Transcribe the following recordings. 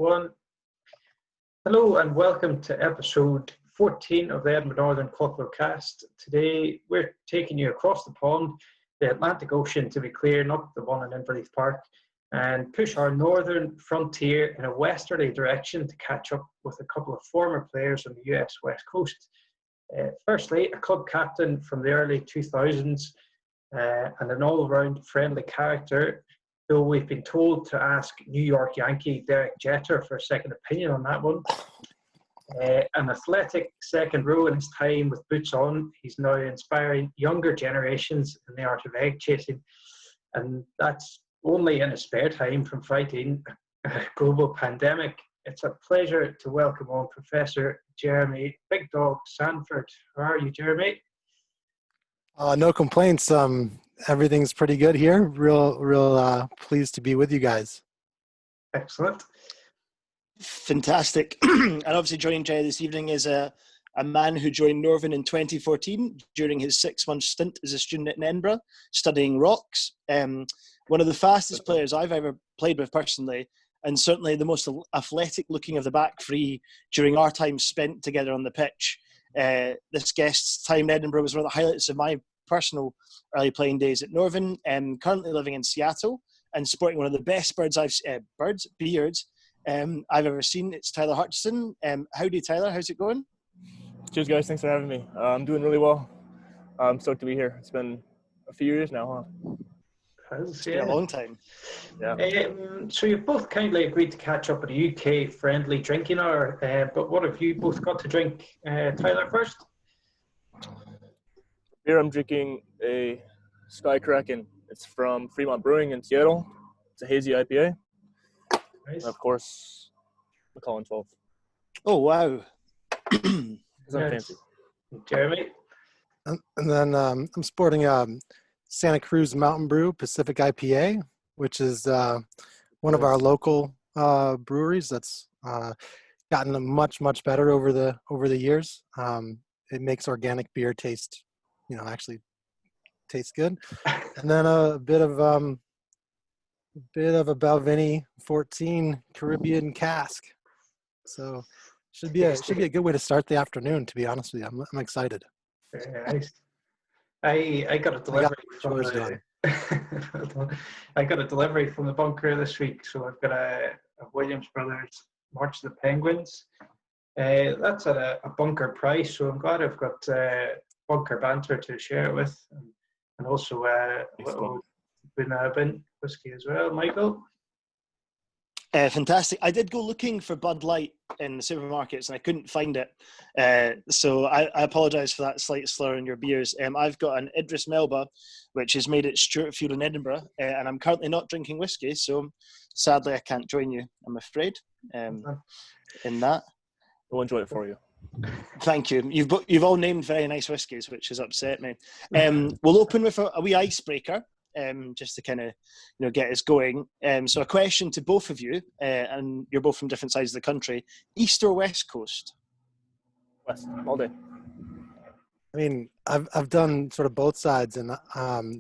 One. Hello and welcome to episode 14 of the Edinburgh Northern Cockerel cast. Today we're taking you across the pond, the Atlantic Ocean to be clear, not the one in Inverleith Park, and push our northern frontier in a westerly direction to catch up with a couple of former players on the US West Coast. Firstly, a club captain from the early 2000s and an all-round friendly character, though we've been told to ask New York Yankee Derek Jeter for a second opinion on that one. An athletic second row in his time with boots on, he's now inspiring younger generations in the art of egg chasing, and that's only in his spare time from fighting a global pandemic. It's a pleasure to welcome on Professor Jeremy Big Dog Sanford. How are you, Jeremy? No complaints. Everything's pretty good here. Real pleased to be with you guys. Excellent. Fantastic. And obviously joining Jay this evening is a man who joined Northern in 2014 during his 6-month stint as a student in Edinburgh, studying rocks. One of the fastest players I've ever played with personally, and certainly the most athletic looking of the back three during our time spent together on the pitch. This guest's time in Edinburgh was one of the highlights of my personal early playing days at Northern. Currently living in Seattle and sporting one of the best beards I've ever seen. It's Tyler Hutcherson. Howdy, Tyler. How's it going? Cheers, guys. Thanks for having me. I'm doing really well. I'm stoked to be here. It's been a few years now, huh? It's been a long time. Yeah. So you've both kindly agreed to catch up at a UK friendly drinking hour, but what have you both got to drink? Tyler first? Here I'm drinking a Sky Kraken. It's from Fremont Brewing in Seattle. It's a hazy IPA. Nice. And of course, Macallan 12. Oh, wow. Because I'm fancy. Jeremy? And then I'm sporting Santa Cruz Mountain Brew Pacific IPA, which is one of our local breweries that's gotten much better over the years. It makes organic beer taste, actually taste good. And then a bit of a Balvenie 14 Caribbean cask. So should be a good way to start the afternoon. To be honest with you, I'm excited. Very nice. I got a delivery I got a delivery from the bunker this week, so I've got a Williams Brothers March of the Penguins. That's at a bunker price, so I'm glad I've got bunker banter to share it with, and also a little bin whiskey as well. Michael? Fantastic. I did go looking for Bud Light in the supermarkets and I couldn't find it. So I apologise for that slight slur in your beers. I've got an Idris Melba, which is made at Stuart Field in Edinburgh, and I'm currently not drinking whiskey, so sadly I can't join you, I'm afraid, in that. We'll enjoy it for you. Thank you. You've all named very nice whiskies, which has upset me. We'll open with a wee icebreaker. Just to kind of get us going. So a question to both of you, and you're both from different sides of the country. East or West Coast? West, all day. I mean, I've done sort of both sides, and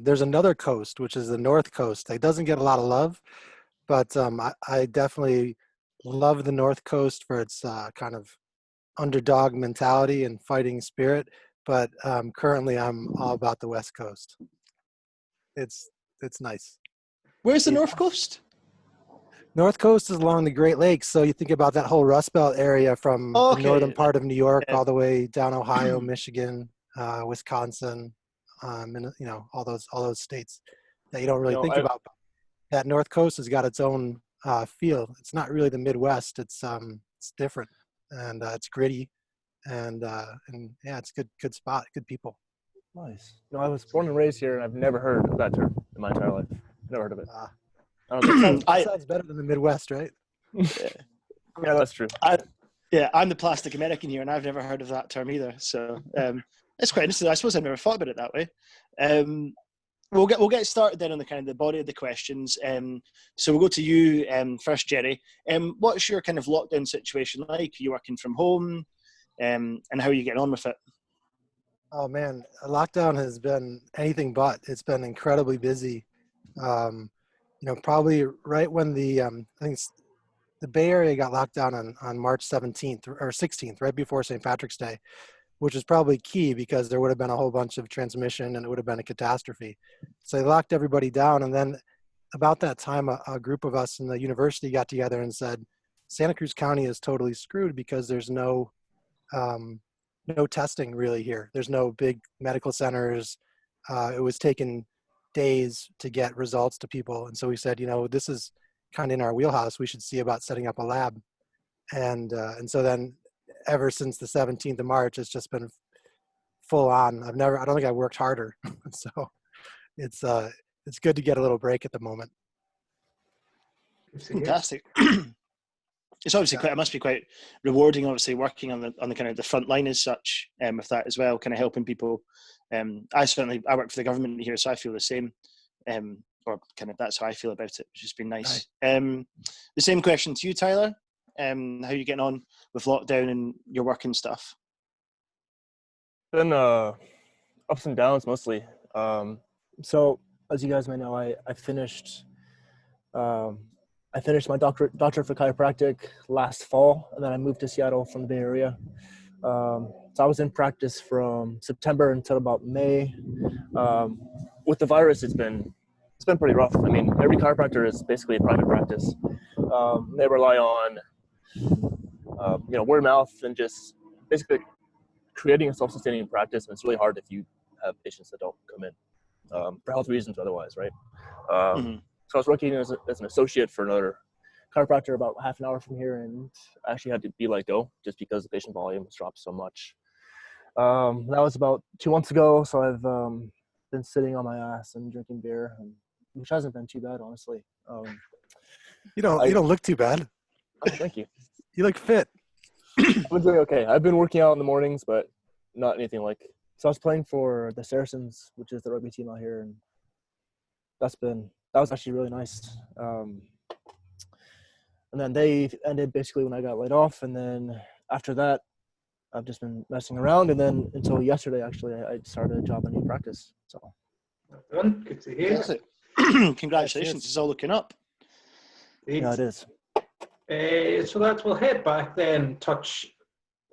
there's another coast, which is the North Coast. It doesn't get a lot of love, but I definitely love the North Coast for its kind of underdog mentality and fighting spirit. But currently, I'm all about the West Coast. It's nice. Where's the North Coast? North Coast is along the Great Lakes, so you think about that whole Rust Belt area from the northern part of New York all the way down Ohio, Michigan, Wisconsin, and all those states that you don't really think about. That North Coast has got its own feel. It's not really the Midwest. It's different, and it's gritty, and yeah, it's good spot, good people. Nice. No, I was born and raised here, and I've never heard of that term in my entire life. Never heard of it. That sounds better than the Midwest, right? Yeah, that's true. I'm the plastic American here, and I've never heard of that term either. So it's quite interesting. I suppose I've never thought about it that way. We'll get started then on the kind of the body of the questions. So we'll go to you first, Jerry. What's your kind of lockdown situation like? Are you working from home, and how are you getting on with it? Oh man, lockdown has been anything but. It's been incredibly busy. Probably right when the I think the Bay Area got locked down on March 17th or 16th, right before St. Patrick's Day, which is probably key because there would have been a whole bunch of transmission and it would have been a catastrophe. So they locked everybody down. And then about that time, a group of us in the university got together and said, Santa Cruz County is totally screwed because there's no testing really here. There's no big medical centers. It was taking days to get results to people. And so we said, this is kind of in our wheelhouse. We should see about setting up a lab. And so then ever since the 17th of March, it's just been full on. I don't think I worked harder. So it's good to get a little break at the moment. Fantastic. It's obviously it must be quite rewarding, obviously working on the kind of the front line as such, with that as well, kind of helping people. I work for the government here, so I feel the same, or kind of that's how I feel about it, which has been nice. Right. The same question to you, Tyler. How are you getting on with lockdown and your work and stuff? Been ups and downs mostly. So as you guys may know, I finished my doctorate for chiropractic last fall, and then I moved to Seattle from the Bay Area. So I was in practice from September until about May. With the virus, it's been pretty rough. I mean, every chiropractor is basically a private practice. They rely on word of mouth and just basically creating a self-sustaining practice. And it's really hard if you have patients that don't come in for health reasons otherwise, right? So I was working as an associate for another chiropractor about half an hour from here, and I actually had to be let go just because the patient volume has dropped so much. That was about 2 months ago, so I've been sitting on my ass and drinking beer, which hasn't been too bad, honestly. You don't look too bad. Oh, thank you. You look fit. I've been doing okay. I've been working out in the mornings, but not anything like. So I was playing for the Saracens, which is the rugby team out here, and that was actually really nice. And then they ended basically when I got laid off, and then after that, I've just been messing around, and then until yesterday, actually, I started a job in new practice. So, well done. Good to hear. Congratulations! It's all looking up. Yeah, it is. So we'll head back then, touch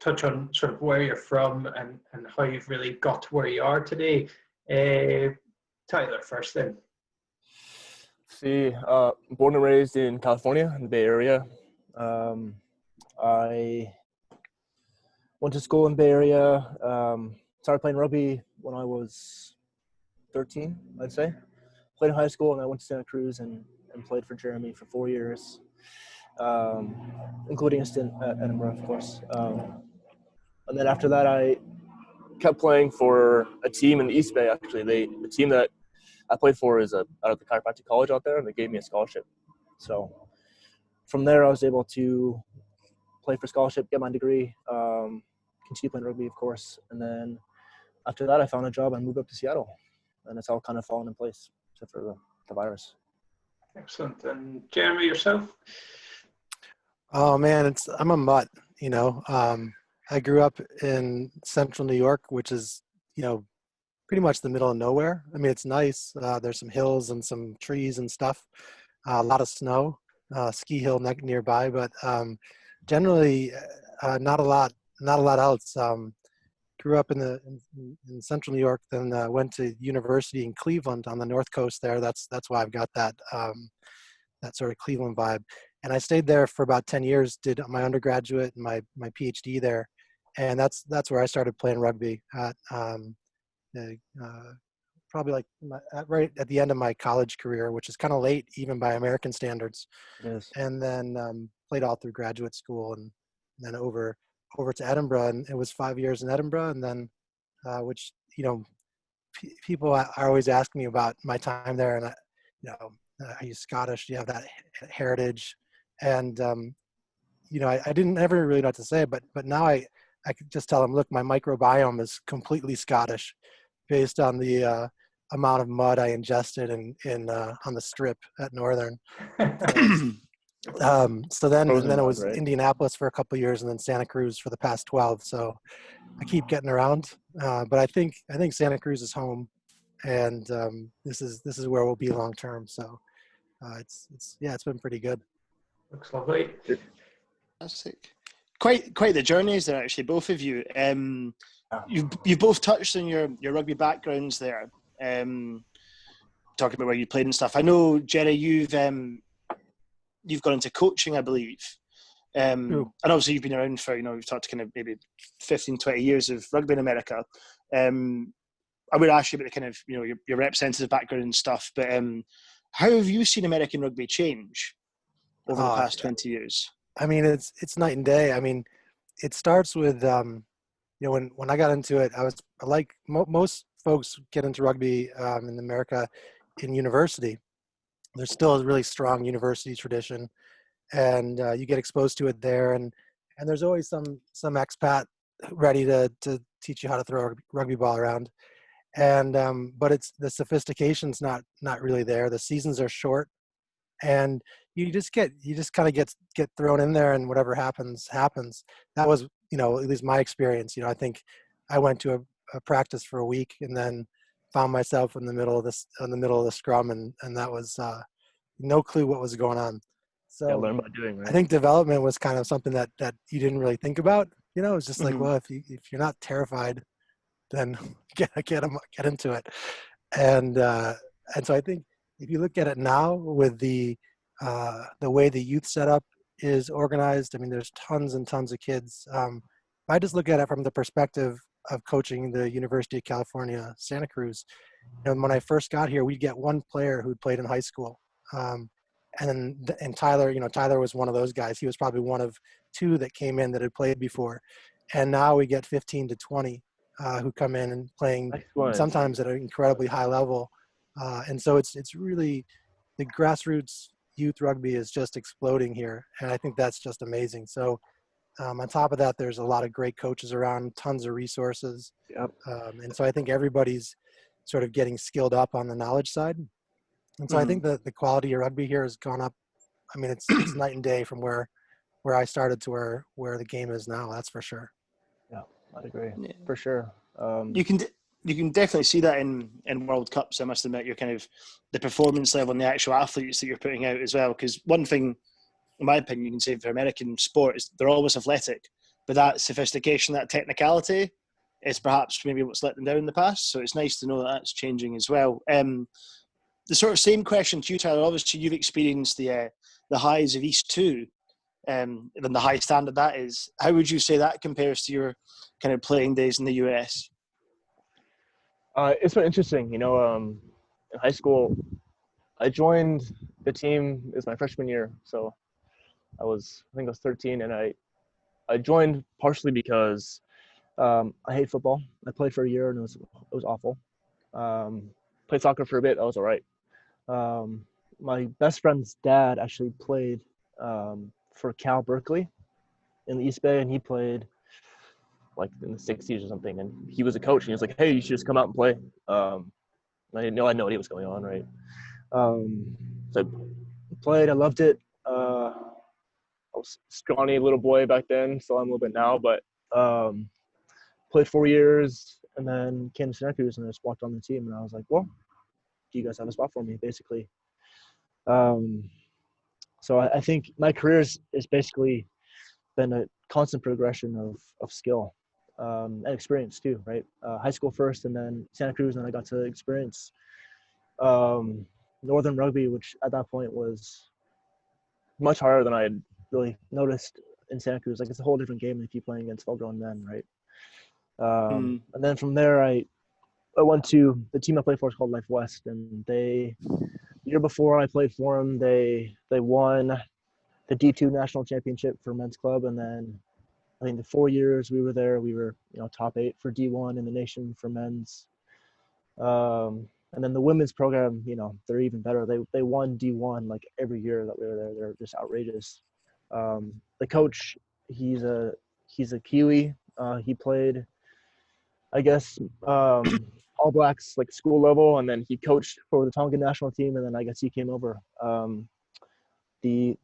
on sort of where you're from and how you've really got to where you are today. Tyler first then. See, born and raised in California, in the Bay Area. I went to school in the Bay Area. Started playing rugby when I was 13, I'd say. Played in high school, and I went to Santa Cruz and played for Jeremy for 4 years, including a stint at Edinburgh, of course. And then after that, I kept playing for a team in the East Bay, actually. The team that I played for is out of the chiropractic college out there, and they gave me a scholarship. So from there, I was able to play for scholarship, get my degree, continue playing rugby, of course. And then after that, I found a job and moved up to Seattle. And it's all kind of fallen in place, except for the virus. Excellent. And Jeremy, yourself? Oh, man, I'm a mutt, I grew up in central New York, which is, pretty much the middle of nowhere. I mean, it's nice. There's some hills and some trees and stuff. A lot of snow, ski hill nearby, but generally not a lot else. Grew up in central New York, then went to university in Cleveland on the North Coast there. That's why I've got that sort of Cleveland vibe. And I stayed there for about 10 years, did my undergraduate and my PhD there. And that's where I started playing rugby at probably like right at the end of my college career, which is kind of late even by American standards. Yes. And then played all through graduate school and then over to Edinburgh, and it was 5 years in Edinburgh, and then which people are always asking me about my time there, and are you Scottish? Do you have that heritage? And I didn't ever really know what to say, but now I could just tell them, look, my microbiome is completely Scottish, based on the amount of mud I ingested in on the strip at Northern. So then it was right? Indianapolis for a couple of years, and then Santa Cruz for the past 12. So I keep getting around, but I think Santa Cruz is home, and this is where we'll be long term. So it's been pretty good. Looks lovely. Fantastic. Quite the journeys there, actually, both of you. You've both touched on your rugby backgrounds there, talking about where you played and stuff. I know, Jerry, you've gone into coaching, I believe. And obviously you've been around for, we've talked kind of maybe 15, 20 years of rugby in America. I would ask you about the kind of, your representative background and stuff, but how have you seen American rugby change over the past 20 years? I mean, it's night and day. I mean, it starts with, when I got into it, I was like most folks get into rugby in America in university. There's still a really strong university tradition, and you get exposed to it there. And there's always some expat ready to teach you how to throw a rugby ball around. And but it's the sophistication's not really there. The seasons are short, and you just kind of get thrown in there, and whatever happens. That was at least my experience. I think I went to a practice for a week and then found myself in the middle of the scrum, and that was no clue what was going on. So learn by doing, right? I think development was kind of something that you didn't really think about. It's just like, well, if you're not terrified, then get into it. And so I think if you look at it now with the way the youth setup is organized, I mean, there's tons and tons of kids. I just look at it from the perspective of coaching the University of California, Santa Cruz. When I first got here, we'd get one player who'd played in high school. And Tyler, Tyler was one of those guys. He was probably one of two that came in that had played before. And now we get 15 to 20 who come in and playing sometimes at an incredibly high level. And so it's really, the grassroots youth rugby is just exploding here. And I think that's just amazing. So on top of that, there's a lot of great coaches around, tons of resources. Yep. And so I think everybody's sort of getting skilled up on the knowledge side. And so I think that the quality of rugby here has gone up. I mean, it's night and day from where I started to where the game is now. That's for sure. Yeah, I'd agree. Yeah. For sure. You can definitely see that in World Cups. I must admit, you're kind of the performance level and the actual athletes that you're putting out as well. Because one thing, in my opinion, you can say for American sport is they're always athletic, but that sophistication, that technicality, is perhaps maybe what's let them down in the past. So it's nice to know that that's changing as well. The sort of same question to you, Tyler. Obviously, you've experienced the highs of East 2, and the high standard that is. How would you say that compares to your kind of playing days in the US? It's been interesting. In high school, I joined the team. It was my freshman year, so I think I was 13, and I joined partially because I hate football. I played for a year, and it was awful. Played soccer for a bit. I was all right. My best friend's dad actually played for Cal Berkeley in the East Bay, and he played like in the 60s or something, and he was a coach, and he was like, hey, you should just come out and play. I had no idea what was going on, right? So I played. I loved it. I was a scrawny little boy back then, so I'm a little bit now, but played 4 years, and then came to Santa Cruz, and I just walked on the team, and I was like, well, do you guys have a spot for me, basically? So I think my career is basically been a constant progression of skill and experience too, right? High school first, and then Santa Cruz, and then I got to experience Northern rugby, which at that point was much harder than I had really noticed in Santa Cruz. Like, it's a whole different game if you're playing against full-grown men, right? And then from there, I went to the team I played for is called Life West, and the year before I played for them, they won the D2 national championship for men's club, and then I think the 4 years we were there, we were top 8 for D1 in the nation for men's. And then the women's program, they're even better. They won D1 like every year that we were there. They're just outrageous. The coach, he's a Kiwi. He played, I guess, All Blacks like school level, and then he coached for the Tongan national team, and then I guess he came over. The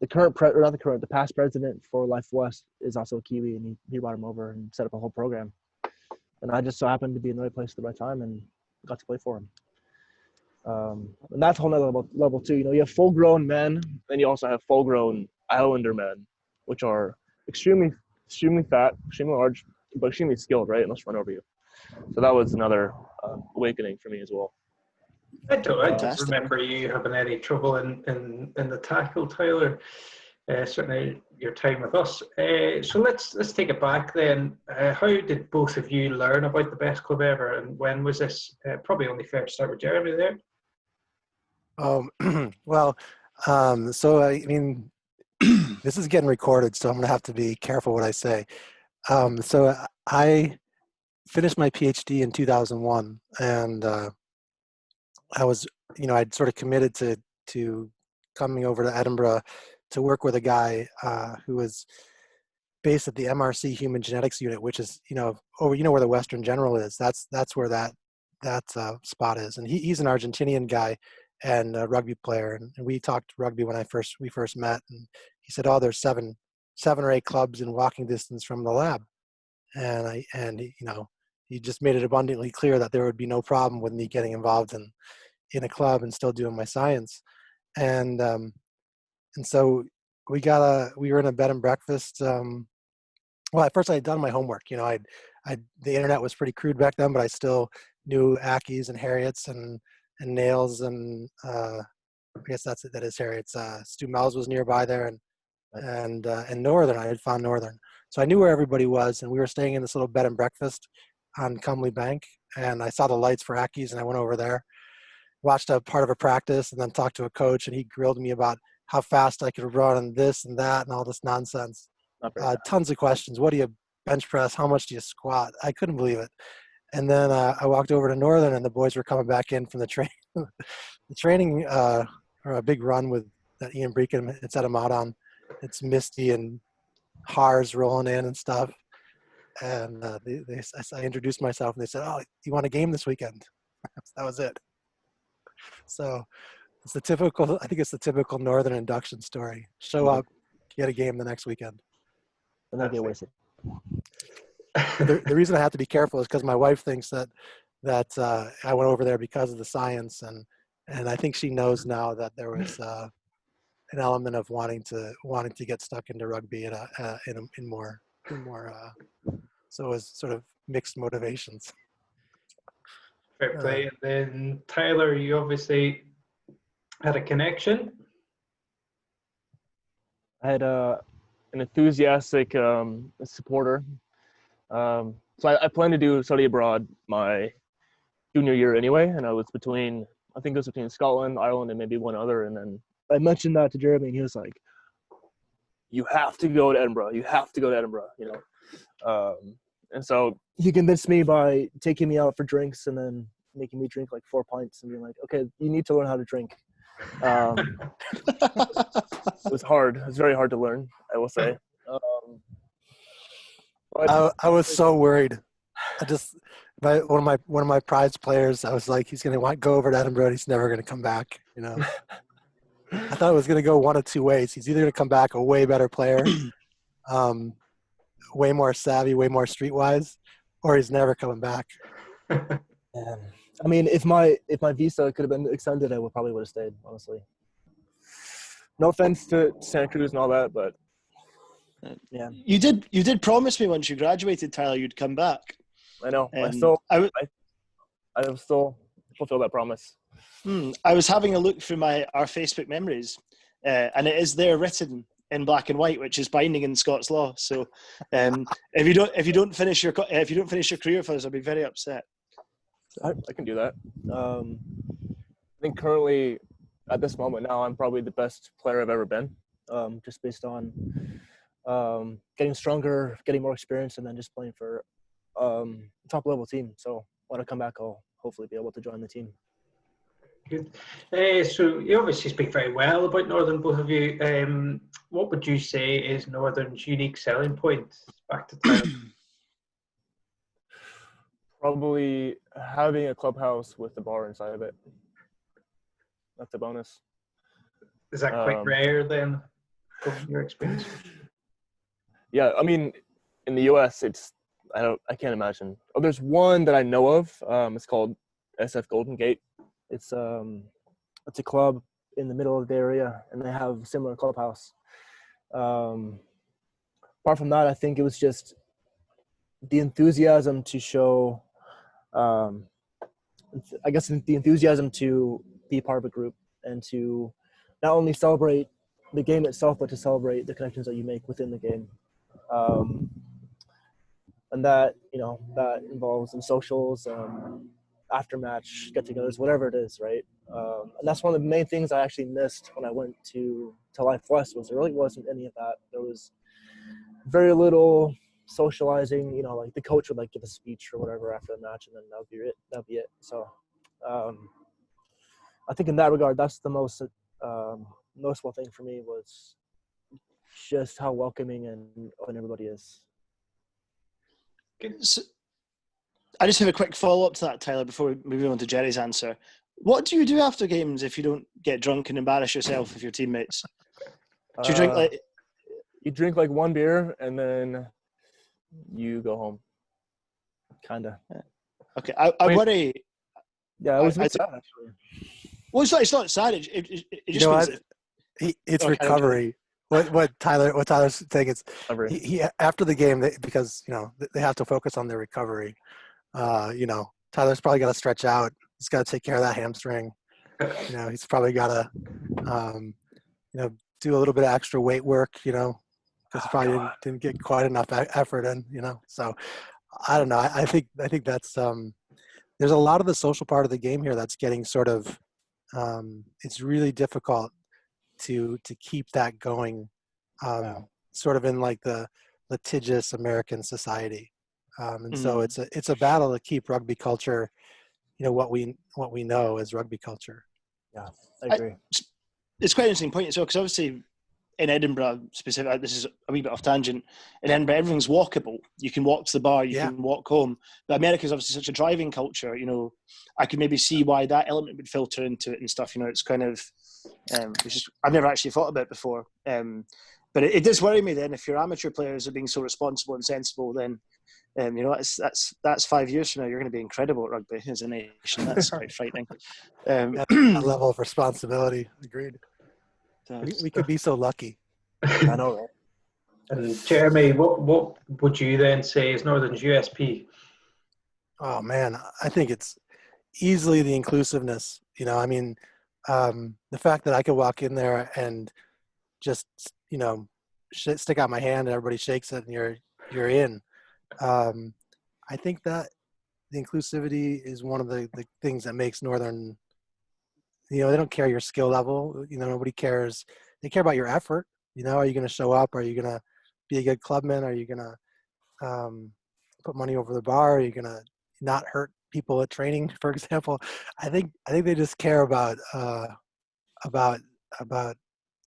past president for Life West is also a Kiwi, and he brought him over and set up a whole program. And I just so happened to be in the right place at the right time and got to play for him. And that's a whole nother level too. You have full-grown men, then you also have full-grown Islander men, which are extremely fat, extremely large, but extremely skilled, right? And they'll just run over you. So that was another awakening for me as well. I don't remember you having any trouble in the tackle, Tyler. Certainly your time with us. So let's take it back then. How did both of you learn about the best club ever, and when was this? Probably only fair to start with Jeremy there. So I mean, this is getting recorded, so I'm going to have to be careful what I say. So I finished my PhD in 2001, and I was, I'd sort of committed to coming over to Edinburgh to work with a guy who was based at the MRC Human Genetics Unit, which is, where the Western General is. That's where that spot is, and he's an Argentinian guy and a rugby player, and we talked rugby when we first met, and he said, "Oh, there's seven or eight clubs in walking distance from the lab," and he just made it abundantly clear that there would be no problem with me getting involved in a club and still doing my science, and so we were in a bed and breakfast. Well, at first I had done my homework. The internet was pretty crude back then, but I still knew Ackies and Harriets and Nails, and I guess that is Harriet's. Stu Mel's was nearby there, and Northern. I had found Northern, so I knew where everybody was, and we were staying in this little bed and breakfast on Cumley Bank, and I saw the lights for Ackies, and I went over there, watched a part of a practice, and then talked to a coach, and he grilled me about how fast I could run and this and that and all this nonsense. Tons of questions. What do you bench press? How much do you squat? I couldn't believe it. And then I walked over to Northern, and the boys were coming back in from the training, or a big run with Ian Breakin. It's at a mod on. It's misty and Haars rolling in and stuff. And I introduced myself, and they said, "Oh, you want a game this weekend?" That was it. So it's the typical Northern induction story. Show up, get a game the next weekend. And not get wasted. The reason I have to be careful is because my wife thinks that I went over there because of the science, and I think she knows now that there was an element of wanting to get stuck into rugby in more. So it was sort of mixed motivations. Fair play. And then Tyler, you obviously had a connection. I had an enthusiastic supporter. So I planned to study abroad my junior year anyway, and I think it was between Scotland, Ireland, and maybe one other. And then I mentioned that to Jeremy, and he was like, "You have to go to Edinburgh. You have to go to Edinburgh." And so he convinced me by taking me out for drinks and then making me drink like 4 pints and being like, "Okay, you need to learn how to drink." It was hard. It was very hard to learn, I will say. I was so worried. One of my prized players, I was like, he's going to go over to Edinburgh, and he's never going to come back. I thought it was going to go one of two ways. He's either going to come back a way better player, way more savvy, way more streetwise, or he's never coming back. Yeah. I mean, if my visa could have been extended, I probably would have stayed, honestly. No offense to Santa Cruz and all that, but yeah. You did promise me once you graduated, Tyler, you'd come back. I know. I still fulfill that promise. I was having a look through our Facebook memories, and it is there written in black and white, which is binding in Scots law. So, if you don't finish your career for us, I'll be very upset. I can do that. I think currently, at this moment now, I'm probably the best player I've ever been, just based on getting stronger, getting more experience, and then just playing for top level team. So when I come back, I'll hopefully be able to join the team. Good. So you obviously speak very well about Northern, both of you. What would you say is Northern's unique selling point? Back to Tyler. Probably having a clubhouse with the bar inside of it. That's a bonus. Is that quite rare then, from your experience? Yeah, I mean, in the U.S., I can't imagine. Oh, there's one that I know of. It's called SF Golden Gate. It's a club in the middle of the area, and they have a similar clubhouse. Apart from that, I think it was just the enthusiasm to show, the enthusiasm to be part of a group and to not only celebrate the game itself, but to celebrate the connections that you make within the game. And that, that involves some socials, after match get-togethers, whatever it is, right? And that's one of the main things I actually missed when I went to Life West. Was there really wasn't any of that. There was very little socializing. Like the coach would give a speech or whatever after the match, and then that'd be it. So I think in that regard, that's the most noticeable thing for me, was just how welcoming and open everybody is. So, I just have a quick follow-up to that, Tyler, before we move on to Jerry's answer. What do you do after games if you don't get drunk and embarrass yourself with your teammates? Do you drink You drink one beer and then you go home. Kinda. Okay, I worry. Yeah, it was sad actually. Well, it's not sad. It just means it's recovery. What Tyler's saying is he after the game, because they have to focus on their recovery. Tyler's probably got to stretch out. He's got to take care of that hamstring. He's probably got to do a little bit of extra weight work. Because he probably didn't get quite enough effort in. So I don't know. I think that's there's a lot of the social part of the game here that's getting sort of it's really difficult to keep that going, sort of in the litigious American society, and so it's a battle to keep rugby culture, what we know as rugby culture. Yeah, I agree. It's quite an interesting point as well, because obviously in Edinburgh, specifically, this is a wee bit off tangent. In Edinburgh, everything's walkable. You can walk to the bar, you can walk home. But America's obviously such a driving culture. I could maybe see why that element would filter into it and stuff. It's kind of, I've never actually thought about it before. But it does worry me then if your amateur players are being so responsible and sensible. Then, that's 5 years from now. You're going to be incredible at rugby as a nation. That's quite frightening. That level of responsibility. Agreed. We could be so lucky. I know, right? And Jeremy, what would you then say is Northern's USP? Oh man, I think it's easily the inclusiveness. The fact that I could walk in there and just stick out my hand and everybody shakes it and you're in. I think that the inclusivity is one of the things that makes Northern. They don't care your skill level. Nobody cares. They care about your effort. Are you going to show up? Are you going to be a good clubman? Are you going to put money over the bar? Are you going to not hurt people at training, for example? I think they just care about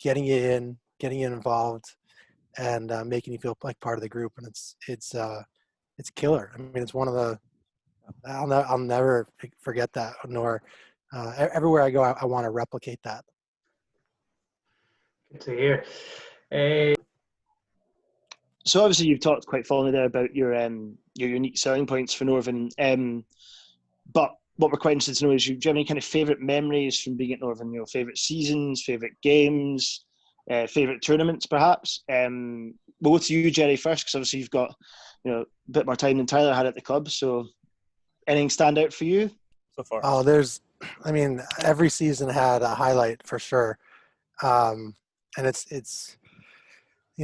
getting you in, getting you involved, and making you feel like part of the group. And it's killer. I mean, it's one of the. I'll never forget that. Nor. Everywhere I go, I want to replicate that. Good to hear. So obviously you've talked quite fondly there about your unique selling points for Northern. But what we're quite interested to know is, do you have any kind of favourite memories from being at Northern? Favourite seasons, favourite games, favourite tournaments, perhaps. We'll go to you, Jerry, first, because obviously you've got a bit more time than Tyler had at the club. So, anything stand out for you so far? Oh, every season had a highlight for sure, and it's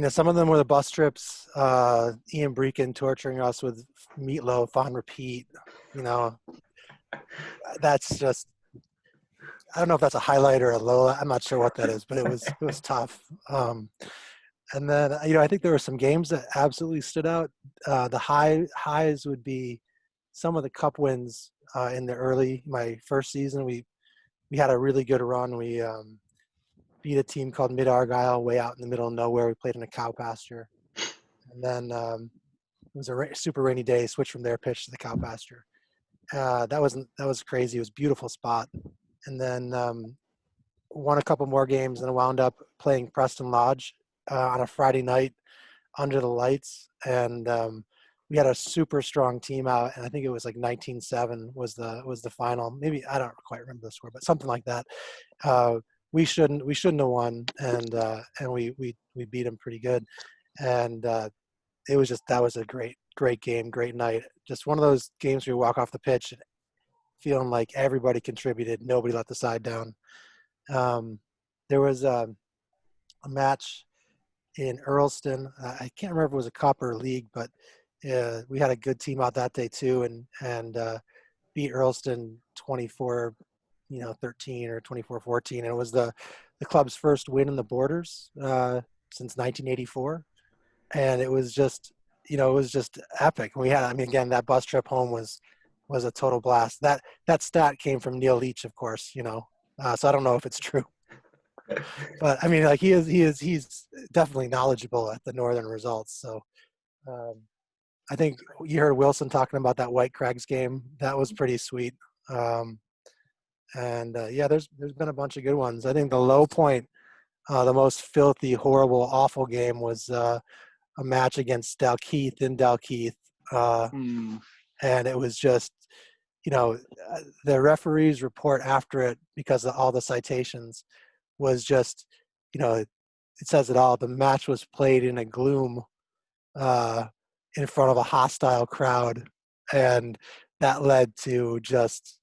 some of them were the bus trips. Ian Breakin torturing us with meatloaf on repeat. That's just, I don't know if that's a highlight or a low. I'm not sure what that is, but it was tough. And then I think there were some games that absolutely stood out. The highs would be some of the cup wins in my first season. We had a really good run. We beat a team called Mid Argyle way out in the middle of nowhere. We played in a cow pasture, and then it was a super rainy day. Switched from their pitch to the cow pasture. That was crazy. It was a beautiful spot. And then won a couple more games and wound up playing Preston Lodge on a Friday night under the lights. And we had a super strong team out, and I think it was like 19-7 was the final. Maybe I don't quite remember the score, but something like that. We shouldn't have won, and we beat them pretty good, and it was that was a great game, great night. Just one of those games where you walk off the pitch feeling like everybody contributed, nobody let the side down. There was a match in Earlston. I can't remember if it was a cup or a league, but we had a good team out that day too, and beat Earlston 24-13 or 24-14. And it was the club's first win in the Borders since 1984, and it was just epic. We had, again, that bus trip home was a total blast. That stat came from Neil Leach, of course, so I don't know if it's true. But he's definitely knowledgeable at the Northern results. So I think you heard Wilson talking about that White Crags game. That was pretty sweet. There's been a bunch of good ones. I think the low point, the most filthy, horrible, awful game was a match against Dalkeith in Dalkeith. And it was just, the referee's report after it, because of all the citations, was just, it says it all. The match was played in a gloom in front of a hostile crowd, and that led to just,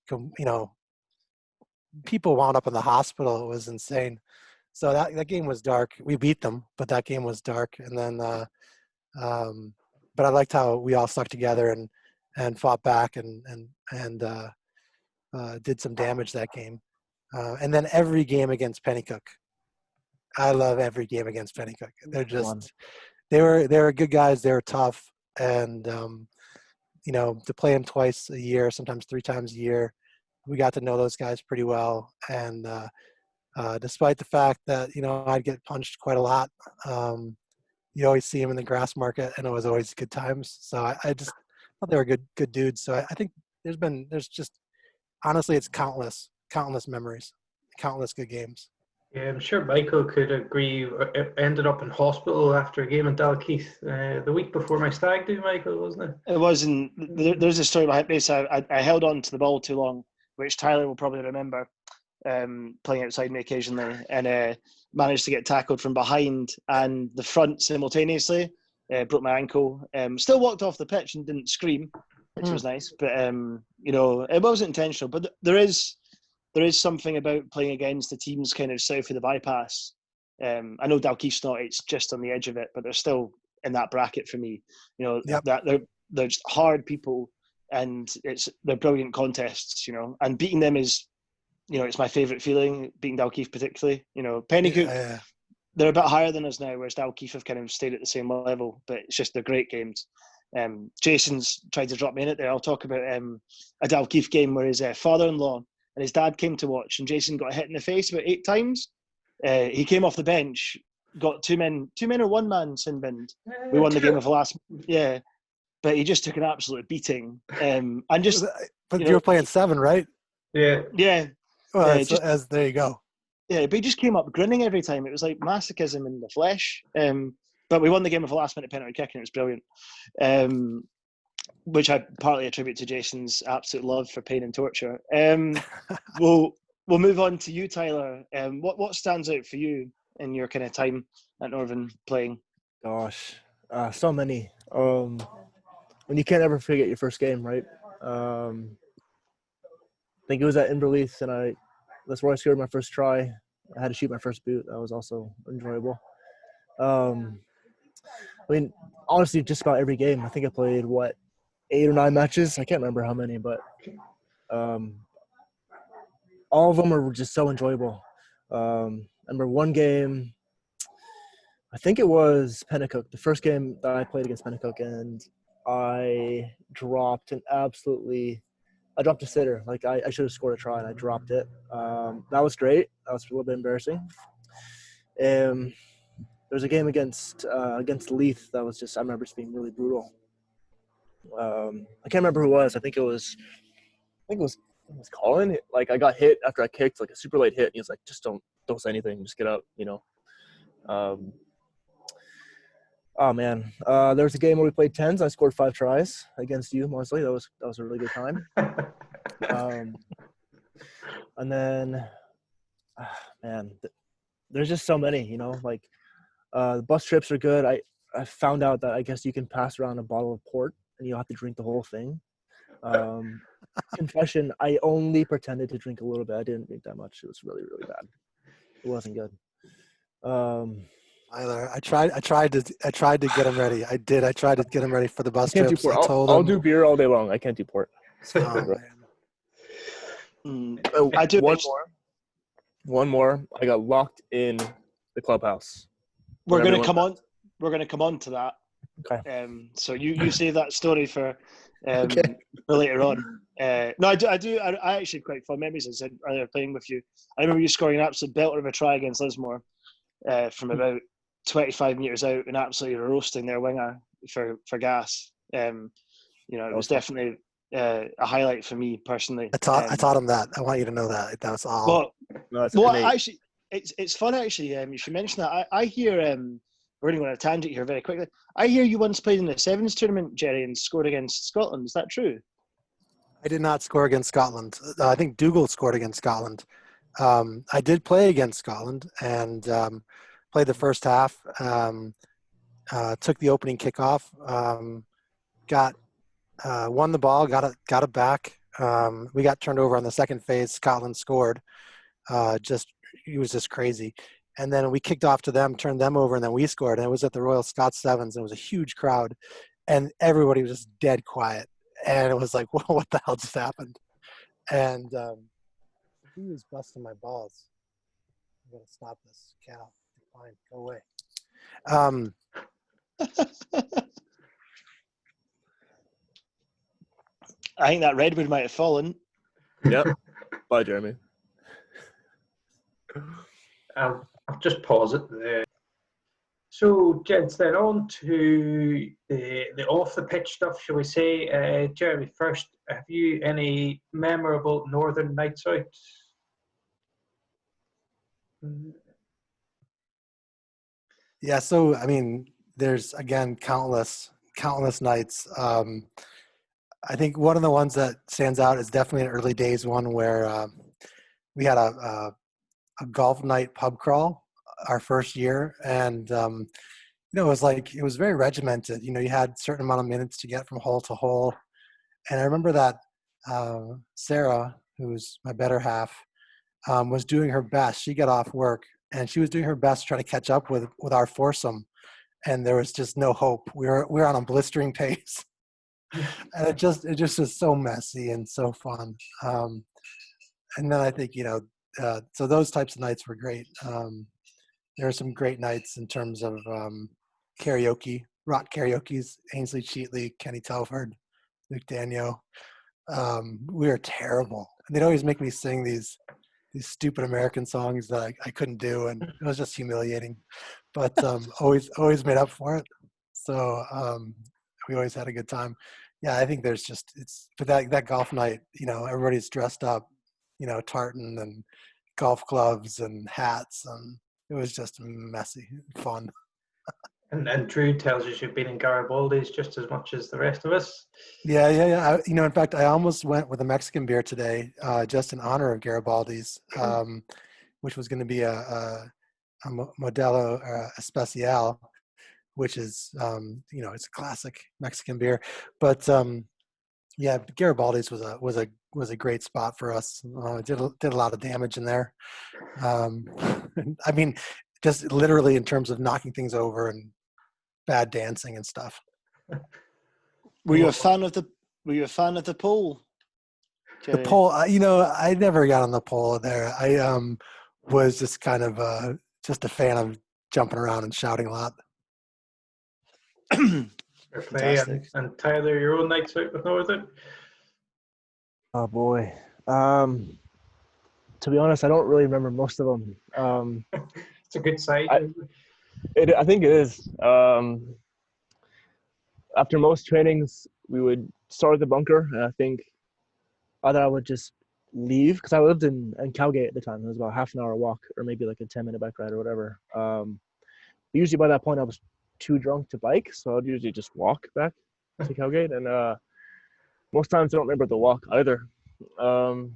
people wound up in the hospital. It was insane. So that game was dark. We beat them, but that game was dark. And then, but I liked how we all stuck together and fought back and did some damage that game. And then every game against Pennycook. I love every game against Pennycook. They're just, they were good guys. They were tough. And, to play them twice a year, sometimes 3 times a year, we got to know those guys pretty well. And despite the fact that, I'd get punched quite a lot, you always see them in the grass market, and it was always good times. So I just thought they were good dudes. So I think there's just, honestly, it's countless memories, countless good games. Yeah, I'm sure Michael could agree. Ended up in hospital after a game in Dalkeith the week before my stag do, Michael, wasn't it? It wasn't. There's a story behind this. I held on to the ball too long, which Tyler will probably remember, playing outside me occasionally, and managed to get tackled from behind and the front simultaneously. Broke my ankle. Still walked off the pitch and didn't scream, which was nice. But it wasn't intentional. But there is something about playing against the teams kind of south of the bypass. I know Dalkeith's not; it's just on the edge of it, but they're still in that bracket for me. Yep. That they're just hard people, and they're brilliant contests. And beating them is, it's my favourite feeling. Beating Dalkeith particularly. Pennycook, they're a bit higher than us now, whereas Dalkeith have kind of stayed at the same level. But it's just they're great games. Jason's tried to drop me in it there. I'll talk about a Dalkeith game where his father-in-law and his dad came to watch, and Jason got hit in the face about 8 times. He came off the bench, got 2 men or 1 man sin binned. We won the game of the last, but he just took an absolute beating. And just, but you were playing 7, right? Yeah. Well, there you go. Yeah, but he just came up grinning every time. It was like masochism in the flesh. But we won the game of the last minute penalty kick, and it was brilliant. Which I partly attribute to Jason's absolute love for pain and torture. We'll move on to you, Tyler. What stands out for you in your kind of time at Northern playing? Gosh, so many. When you can't ever forget your first game, right? I think it was at Inverleith, and that's where I scored my first try. I had to shoot my first boot. That was also enjoyable. Honestly, just about every game. I think I played 8 or 9 matches. I can't remember how many, but all of them were just so enjoyable. I remember one game, I think it was Pennycook, the first game that I played against Pennycook, and I dropped a sitter. Like I should have scored a try, and I dropped it. That was great. That was a little bit embarrassing. There was a game against Leith that was just, I remember just being really brutal. I can't remember who it was. I think it was Colin. Like I got hit after I kicked, like a super late hit, and he was like, "Just don't say anything, just get up," Oh man, there was a game where we played tens. I scored 5 tries against you, Mawdsley. That was a really good time. And then, man, there's just so many. You know, like the bus trips are good. I found out that I guess you can pass around a bottle of port and you don't have to drink the whole thing. Confession: I only pretended to drink a little bit. I didn't drink that much. It was really, really bad. It wasn't good. I tried to get him ready. I did. I tried to get him ready for the bus I can't trips. do port. I told I'll him. do beer all day long. I can't do port. Oh, man. I do. One more. I got locked in the clubhouse. We're going to come on. We're going to come on to that. Okay. So you save that story for Okay. for later on. No, I do. I actually have quite fun memories. I said earlier playing with you. I remember you scoring an absolute belter of a try against Lismore from about 25 metres out and absolutely roasting their winger for gas. You know, it was definitely a highlight for me personally. I taught him that. I want you to know that. That was all. Well, actually, it's fun actually. You should mention that. I hear. We're going to go on a tangent here very quickly. I hear you once played in the Sevens tournament, Jerry, and scored against Scotland. Is that true? I did not score against Scotland. I think Dougal scored against Scotland. I did play against Scotland and played the first half. Took the opening kickoff. Won the ball. Got it back. We got turned over on the second phase. Scotland scored. It was just crazy. And then we kicked off to them, turned them over, and then we scored. And it was at the Royal Scots Sevens. And it was a huge crowd, and everybody was just dead quiet. And it was like, well, what the hell just happened? And he was busting my balls. I'm gonna stop this. Cal, fine, go away. I think that redwood might have fallen. Yep. Bye, Jeremy. I'll just pause it there. So, gents, then on to the off-the-pitch stuff, shall we say. Jeremy, first, have you any memorable Northern nights out? Yeah, so, I mean, there's, again, countless nights. I think one of the ones that stands out is definitely an early days one where we had a golf night pub crawl our first year, and it was very regimented. You had a certain amount of minutes to get from hole to hole, and I remember that Sarah, who's my better half, was doing her best. She got off work and she was doing her best to try to catch up with our foursome, and there was just no hope. We were on a blistering pace, and it just was so messy and so fun. And then I think so those types of nights were great. There are some great nights in terms of karaoke, rock karaoke's, Ainsley Cheatley, Kenny Telford, Luke Danio. We were terrible. And they'd always make me sing these stupid American songs that I couldn't do, and it was just humiliating. But always made up for it. So we always had a good time. Yeah, I think there's but that golf night, everybody's dressed up, tartan and golf gloves and hats, and it was just messy, fun. And Drew tells us you've been in Garibaldi's just as much as the rest of us. Yeah. In fact, I almost went with a Mexican beer today, just in honor of Garibaldi's, which was going to be a Modelo Especial, which is, it's a classic Mexican beer. But yeah, Garibaldi's was a great spot for us. Did a lot of damage in there. I mean, just literally in terms of knocking things over and bad dancing and stuff. Were you a fan of the pole? The pole, I never got on the pole there. I was just kind of just a fan of jumping around and shouting a lot. And Tyler, your own nights out with Northern? Oh boy. To be honest, I don't really remember most of them. It's a good sight. I think it is. After most trainings, we would start at the bunker, and I think either I would just leave, because I lived in Cowgate at the time. It was about a half an hour walk, or maybe like a 10-minute bike ride or whatever. Usually by that point, I was too drunk to bike, so I'd usually just walk back to Cowgate, and most times I don't remember the walk either. Apart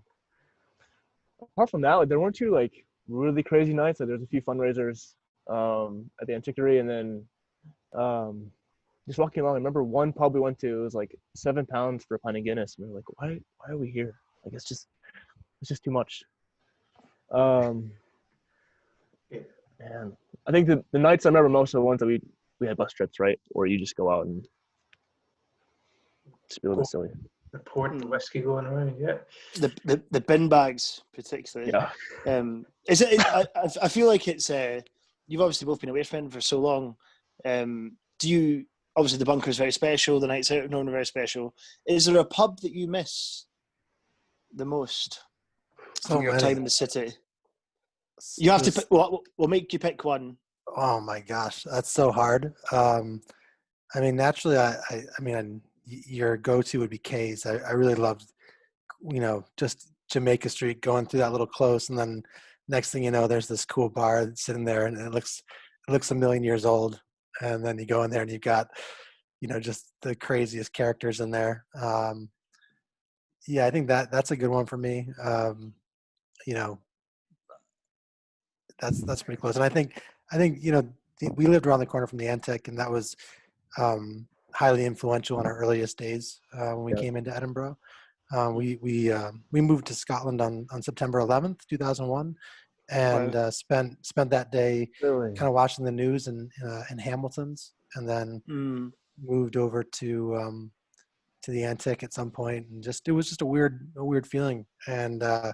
from that, like, there weren't two like really crazy nights. Like, there's a few fundraisers at the Antiquary, and then just walking along. I remember one pub we went to, it was like £7 for a pint of Guinness. And we were like, why are we here? Like, it's just too much. And I think the nights I remember most are the ones that we had bus trips, right? Where you just go out and just be a little bit silly. The port, the whiskey going around, yeah. The bin bags, particularly. Yeah. Is it? I feel like it's. You've obviously both been away from it for so long. Do you? Obviously, the bunker is very special. The nights out of Northern are very special. Is there a pub that you miss the most from your time in the city? You have to pick. We'll make you pick one. Oh my gosh, that's so hard. I mean, naturally, I mean, your go-to would be Kay's. I really loved, just Jamaica Street, going through that little close, and then next thing you know, there's this cool bar that's sitting there, and it looks a million years old. And then you go in there, and you've got, just the craziest characters in there. Yeah, I think that's a good one for me. That's pretty close. And I think we lived around the corner from the Antic, and that was highly influential in our earliest days when we came into Edinburgh. We moved to Scotland on September 11th, 2001, and spent that day kind of watching the news in Hamilton's, and then moved over to the Antic at some point, and it was just a weird feeling, and so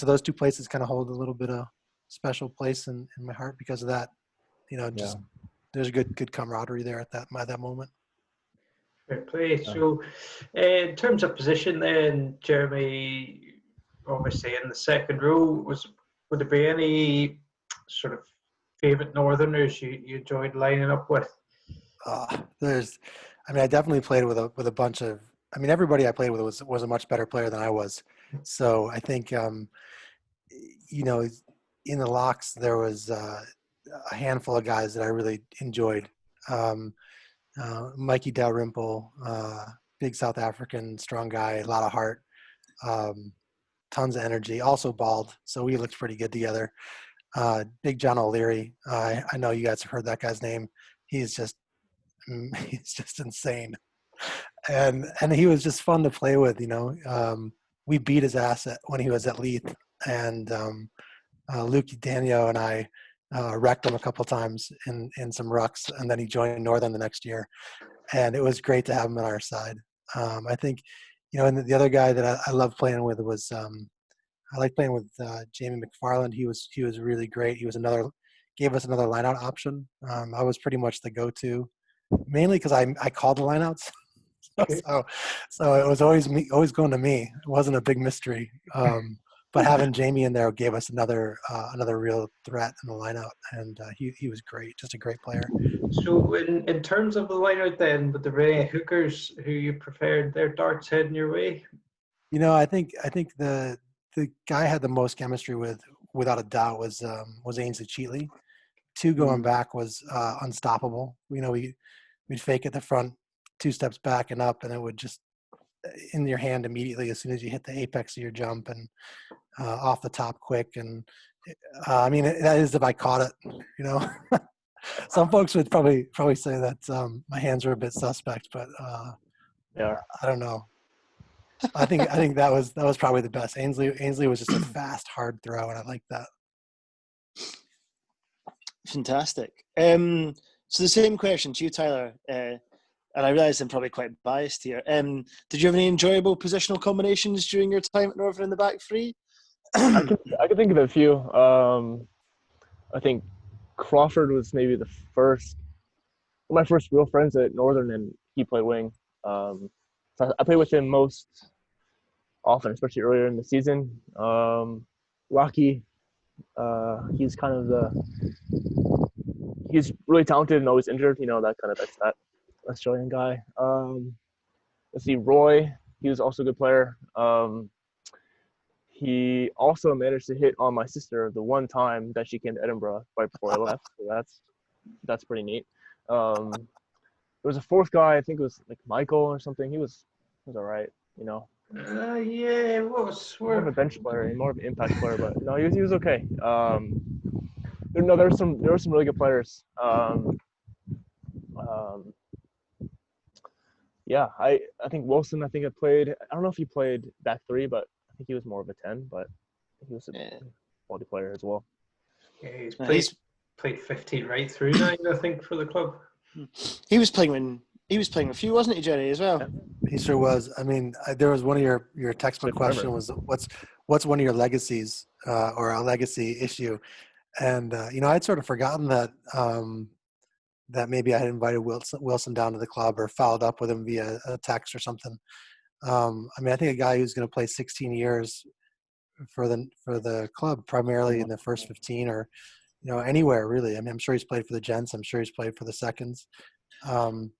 those two places kind of hold a little bit of special place in my heart because of that. There's a good camaraderie there at that moment. Fair play. So, in terms of position, then, Jeremy, obviously in the second row, would there be any sort of favourite Northerners you enjoyed lining up with? I definitely played with a bunch of. I mean, everybody I played with was a much better player than I was. So I think, in the locks there was a handful of guys that I really enjoyed. Mikey Dalrymple, big South African, strong guy, a lot of heart, tons of energy, also bald, so we looked pretty good together. Big John O'Leary, I know you guys have heard that guy's name. He's just insane, and he was just fun to play with. We beat his ass when he was at Leith, and Luke Daniel and I wrecked him a couple times in some rucks, and then he joined Northern the next year, and it was great to have him on our side. I think, and the other guy that I loved playing with was I liked playing with Jamie McFarland. He was really great. Gave us another lineout option. I was pretty much the go-to, mainly because I called the lineouts. So it was always going to me. It wasn't a big mystery. But having Jamie in there gave us another real threat in the lineout, and he was great, just a great player. So in terms of the lineout, then, with the Renee hookers who you preferred, their darts heading your way? I think the guy I had the most chemistry with, without a doubt, was Ainsley Cheatley. Two going back was unstoppable. We'd fake at the front, 2 steps back and up, and it would just in your hand immediately as soon as you hit the apex of your jump, and off the top quick. And that is if I caught it. Some folks would probably say that my hands were a bit suspect, but I don't know. I think that was probably the best. Ainsley was just a fast, hard throw, and I like that. Fantastic. So the same question to you, Tyler, and I realise I'm probably quite biased here. Did you have any enjoyable positional combinations during your time at Northern in the back three? I can think of a few. I think Crawford was maybe my first real friends at Northern, and he played wing. So I played with him most often, especially earlier in the season. Rocky, he's really talented and always injured. That's that Australian guy. Let's see, Roy, he was also a good player. He also managed to hit on my sister the one time that she came to Edinburgh right before I left. So that's pretty neat. There was a fourth guy, I think it was like Michael or something. He was all right, you know. Yeah, it was. More of a bench player, more of an impact player, but no, he was okay. There were some really good players. Yeah, I think Wilson. I think I played. I don't know if he played back three, but I think he was more of a 10. But he was a quality player as well. Yeah, he's played 15 right through now, I think, for the club. He was playing with you, wasn't he, Jerry, as well? Yeah, he sure was. I mean, there was one of your textbook question was what's one of your legacies or a legacy issue, and I'd sort of forgotten that that maybe I had invited Wilson down to the club or followed up with him via a text or something. I mean, I think a guy who's going to play 16 years for the club, primarily in the first 15 or anywhere really. I mean, I'm sure he's played for the gents. I'm sure he's played for the seconds. That's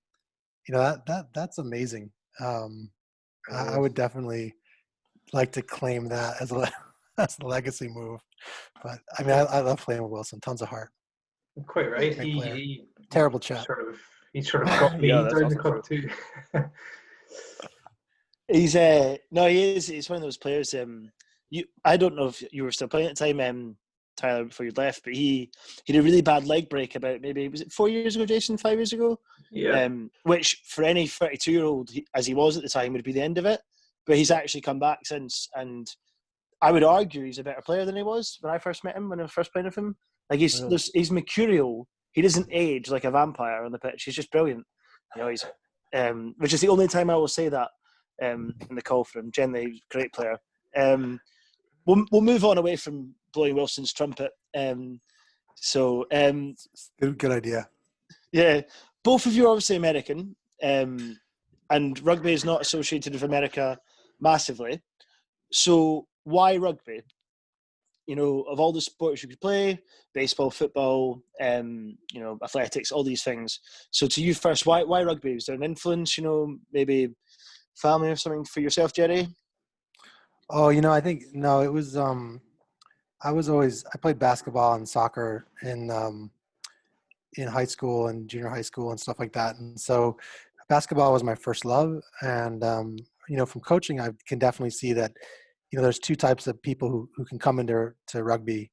amazing. I would definitely like to claim that as a legacy move. But I mean, I love playing with Wilson. Tons of heart. Quite right. He terrible chap. He sort of got me down the club too. He's he is. He's one of those players. I don't know if you were still playing at the time, Tyler, before you left, but he had a really bad leg break about maybe, was it 4 years ago, Jason? 5 years ago? Yeah. Which for any 32-year-old, as he was at the time, would be the end of it. But he's actually come back since, and I would argue he's a better player than he was when I first met him, when I was first playing with him. Like he's mercurial. He doesn't age like a vampire on the pitch. He's just brilliant. He's which is the only time I will say that in the call for him. Generally, great player. We'll move on away from blowing Wilson's trumpet. Good idea. Yeah, both of you are obviously American, and rugby is not associated with America massively. So why rugby? Of all the sports you could play, baseball, football, athletics, all these things. So to you first, why rugby? Was there an influence, maybe family or something for yourself, Jerry? Oh, I think, no, it was, I played basketball and soccer in high school and junior high school and stuff like that. And so basketball was my first love. And, from coaching, I can definitely see that, there's two types of people who can come into rugby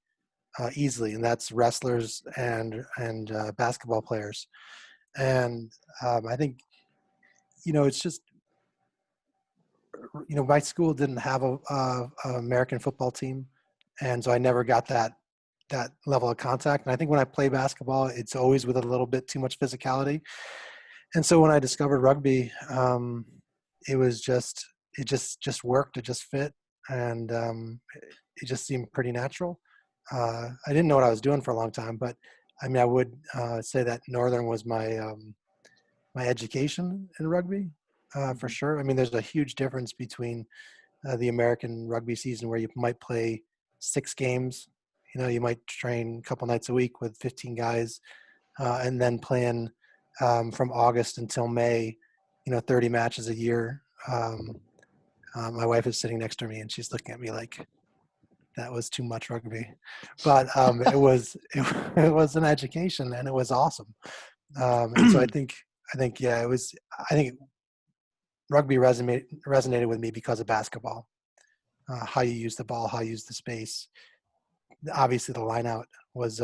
easily, and that's wrestlers and basketball players. And I think, it's just, my school didn't have a American football team, and so I never got that level of contact. And I think when I play basketball, it's always with a little bit too much physicality. And so when I discovered rugby, it just worked. It just fit. And it just seemed pretty natural. I didn't know what I was doing for a long time, but I mean, I would say that Northern was my my education in rugby for sure. I mean, there's a huge difference between the American rugby season where you might play 6 games. You might train a couple nights a week with 15 guys, and then playing from August until May, 30 matches a year. My wife is sitting next to me and she's looking at me like that was too much rugby, but it was an education and it was awesome. And so I think yeah, it was. I think rugby resonated with me because of basketball. How you use the ball, how you use the space. Obviously, the line out was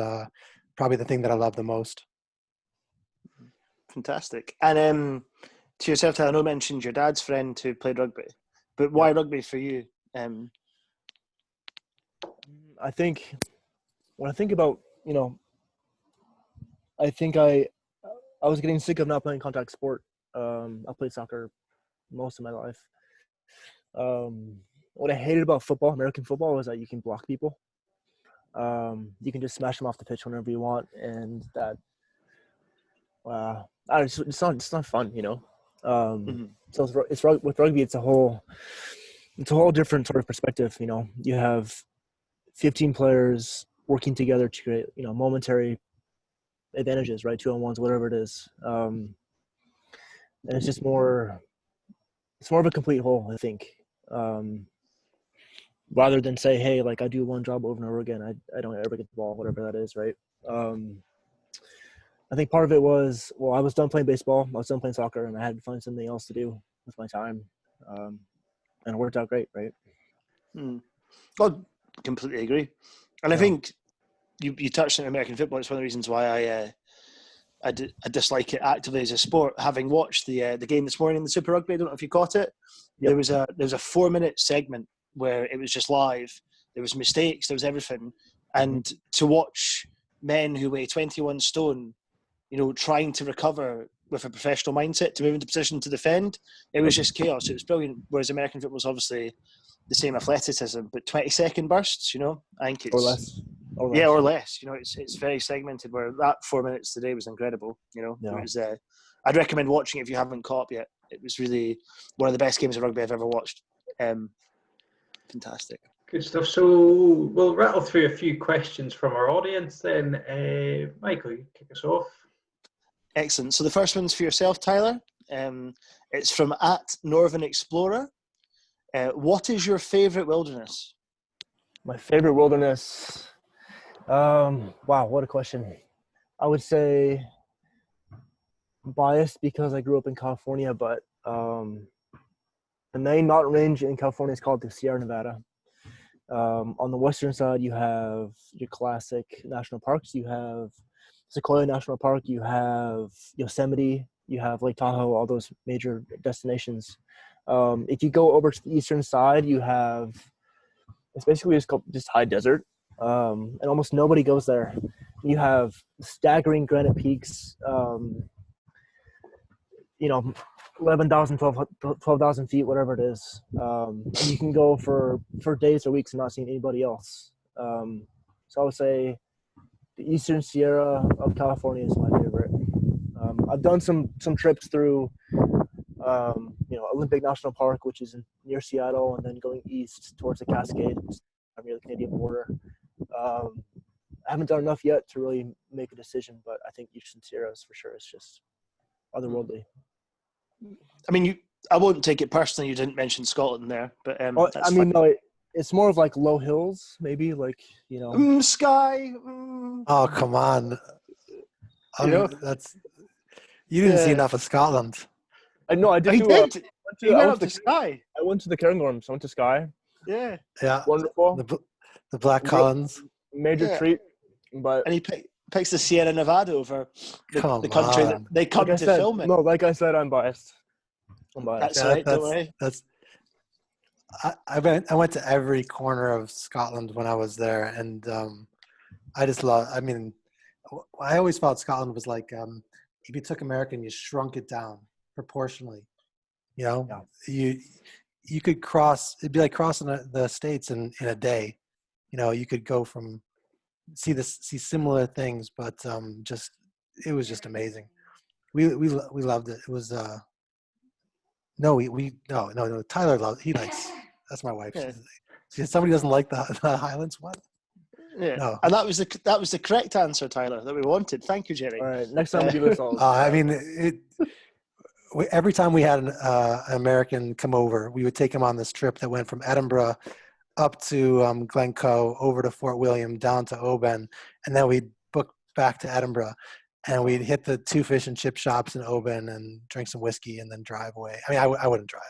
probably the thing that I loved the most. Fantastic. And to yourself, I know mentioned your dad's friend who played rugby, but why rugby for you? I think when I think about, I think I was getting sick of not playing contact sport. I played soccer most of my life. What I hated about football, American football, was that you can block people. You can just smash them off the pitch whenever you want, and that it's not fun, So it's with rugby, it's a whole different sort of perspective. You have 15 players working together to create momentary advantages, right? 2-on-1s, whatever it is, and it's just more of a complete whole, I think. Rather than say, hey, like I do one job over and over again, I don't ever get the ball, whatever that is, right? I think part of it was, well, I was done playing baseball, I was done playing soccer, and I had to find something else to do with my time. And it worked out great, right? God, completely agree. And I think you touched on American football. It's one of the reasons why I dislike it actively as a sport. Having watched the game this morning in the Super Rugby, I don't know if you caught it. Yep. There was a 4-minute segment where it was just live. There was mistakes. There was everything. And to watch men who weigh 21 stone, trying to recover with a professional mindset to move into position to defend, it was just chaos. It was brilliant. Whereas American football is obviously the same athleticism, but 20-second bursts, I think it's... Or less. Yeah, or less. It's very segmented, where that 4 minutes today was incredible. It was, I'd recommend watching it if you haven't caught up yet. It was really one of the best games of rugby I've ever watched. Fantastic. Good stuff. So we'll rattle through a few questions from our audience then. Michael, you kick us off. Excellent. So the first one's for yourself, Tyler. It's from @NorthernExplorer. What is your favourite wilderness? My favourite wilderness... wow, what a question. I would say biased because I grew up in California, but the main mountain range in California is called the Sierra Nevada. On the western side, you have your classic national parks. You have Sequoia National Park, you have Yosemite, you have Lake Tahoe, all those major destinations. If you go over to the eastern side, you have, it's basically just high desert. And almost nobody goes there. You have staggering granite peaks, 11,000, 12,000 feet, whatever it is. And you can go for days or weeks and not seeing anybody else. So I would say the Eastern Sierra of California is my favorite. I've done some trips through, Olympic National Park, which is near Seattle, and then going east towards the Cascades near the Canadian border. I haven't done enough yet to really make a decision, but I think Eastern Sierras for sure is just otherworldly. I mean, I won't take it personally. You didn't mention Scotland there, but no, it's more of like low hills, maybe Skye. Oh, come on! You didn't see enough of Scotland. I know. I did. You went up to Skye. I went to the Cairngorms. I went to Skye. Yeah. Wonderful. The Black Collins. Major treat. But and he picks the Sierra Nevada over the country that they come to film it. No, like I said, I'm biased. That's right. Don't worry. I went to every corner of Scotland when I was there, and I just love. I mean, I always felt Scotland was like if you took America and you shrunk it down proportionally. You could cross. It'd be like crossing the states in a day. You could go from see similar things, but it was just amazing. We loved it. It was no. Tyler loved. He likes. That's my wife. Yeah. Somebody doesn't like the Highlands. What? Yeah. No. And that was the correct answer, Tyler, that we wanted. Thank you, Jerry. All right. Next time we do this all. Every time we had an American come over, we would take him on this trip that went from Edinburgh up to Glencoe, over to Fort William, down to Oban, and then we'd book back to Edinburgh, and we'd hit the 2 fish and chip shops in Oban and drink some whiskey and then drive away. I mean, I wouldn't drive.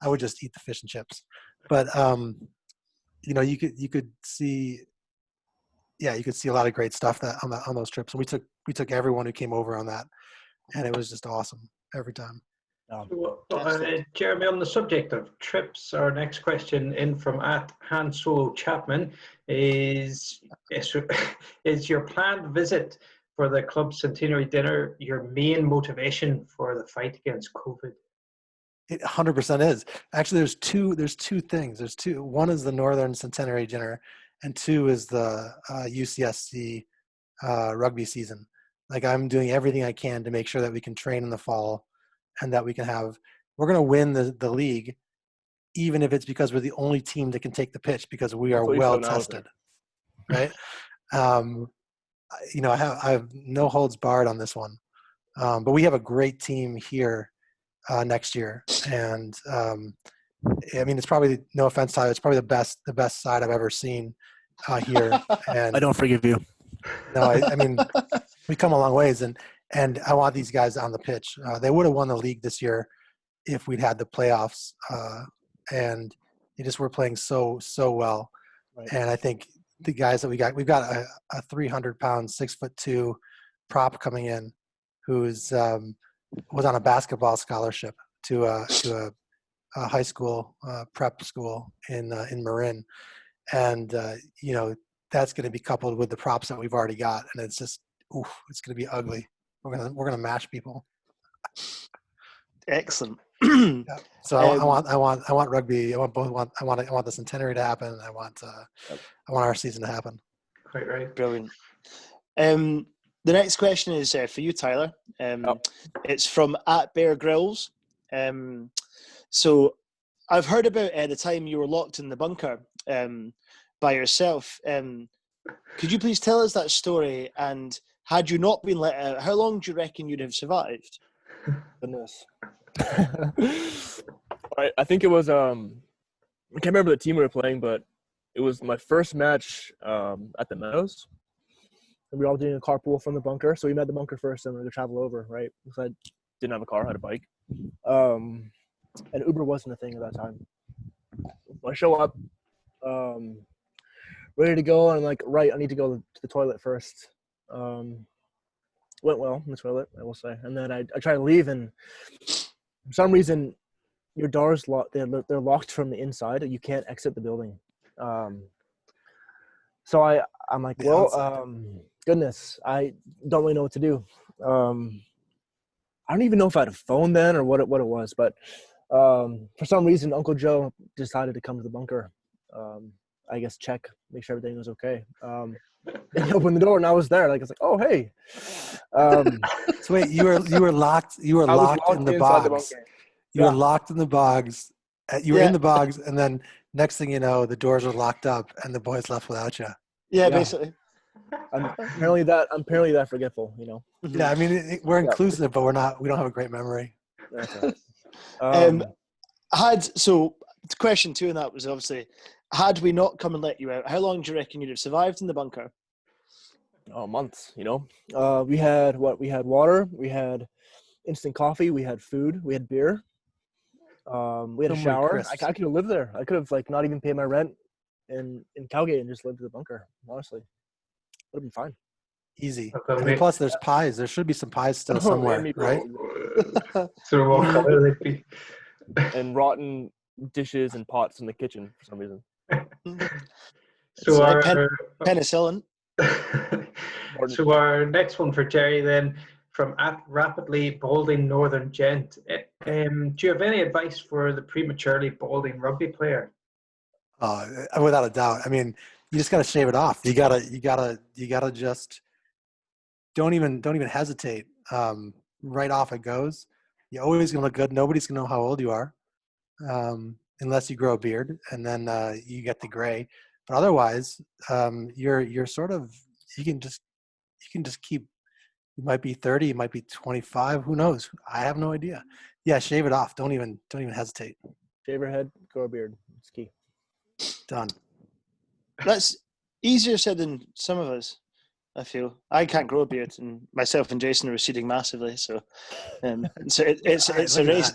I would just eat the fish and chips. But you could see a lot of great stuff that on those trips. And we took everyone who came over on that, and it was just awesome every time. Jeremy, on the subject of trips, our next question in from @HanSoloChapman is your planned visit for the club's centenary dinner your main motivation for the fight against COVID? It 100% is. Actually, there's two things. One is the Northern Centenary Dinner, and 2 is the UCSC rugby season. Like, I'm doing everything I can to make sure that we can train in the fall, and that we're going to win the league, even if it's because we're the only team that can take the pitch, because we are well tested, right? I have no holds barred on this one, but we have a great team here next year, and I mean, it's probably, no offense, Tyler, it's probably the best side I've ever seen here. And I don't forgive you. No, I mean, we come a long ways, and I want these guys on the pitch. They would have won the league this year if we'd had the playoffs, and they just were playing so well. Right. And I think the guys that we've got a 300-pound, 6'2" prop coming in, who's was on a basketball scholarship to a high school prep school in Marin, and that's going to be coupled with the props that we've already got, and it's just it's going to be ugly. We're gonna mash people. Excellent. Yeah. So I want rugby. I want the centenary to happen. I want our season to happen. Quite right. Brilliant. The next question is for you, Tyler. It's from @BearGrills. So I've heard about the time you were locked in the bunker by yourself. Could you please tell us that story? And had you not been let out, how long do you reckon you'd have survived? Goodness. I think it was I can't remember the team we were playing, but it was my first match at the Meadows. And we were all doing a carpool from the bunker. So we met the bunker first and we were going to travel over, right? Because I didn't have a car, I had a bike. And Uber wasn't a thing at that time. I show up ready to go, and I'm like, right, I need to go to the toilet first. Went well in the toilet, I will say. And then I try to leave, and for some reason, your doors they're locked from the inside. You can't exit the building. So I'm like, well, goodness, I don't really know what to do. I don't even know if I had a phone then or what it was, but for some reason, Uncle Joe decided to come to the bunker. I guess make sure everything was okay. He opened the door and I was there. Like, it's like, oh, hey. So wait, you were locked. You were locked in the bogs. You were locked in the bogs. You were in the bogs, and then next thing you know, the doors were locked up, and the boys left without you. Yeah, basically. I'm apparently that forgetful, Yeah, I mean, we're inclusive, but we don't have a great memory. That's right. So question 2 in that was obviously, had we not come and let you out, how long do you reckon you'd have survived in the bunker? Months, we had water, we had instant coffee, we had food, we had beer, we had a shower. I could have lived there. I could have not even paid my rent in Cowgate and just lived in the bunker. Honestly, would have been fine. Easy. I mean, plus there's pies. There should be some pies still somewhere, right? And rotten dishes and pots in the kitchen for some reason. So our penicillin. So our next one for Jerry then, from @rapidly balding northern gent. Do you have any advice for the prematurely balding rugby player? Without a doubt. I mean, you just got to shave it off. You gotta just don't even hesitate. Right off it goes. You're always gonna look good. Nobody's gonna know how old you are, unless you grow a beard, and then you get the gray. But otherwise, you're sort of you can just keep. You might be 30, you might be 25. Who knows? I have no idea. Yeah, shave it off. Don't even hesitate. Shave your head, grow a beard. It's key. Done. That's easier said than some of us, I feel. I can't grow a beard, and myself and Jason are receding massively. So, it's a race.